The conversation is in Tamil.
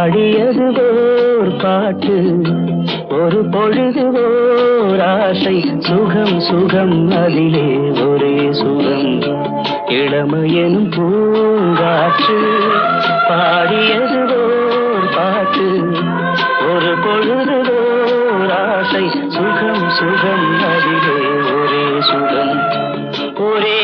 பாடியது ஓர் பாட்டு, ஒரு பொழுது ஓர் ஆசை. சுகம் சுகம் அதிலே ஒரே சுகம், இளமையெனும் பூங்காற்று. பாடியது ஓர் பாட்டு, ஒரு பொழுது ஓர் ஆசை. சுகம் சுகம் அதிலே ஒரே சுகம், ஒரே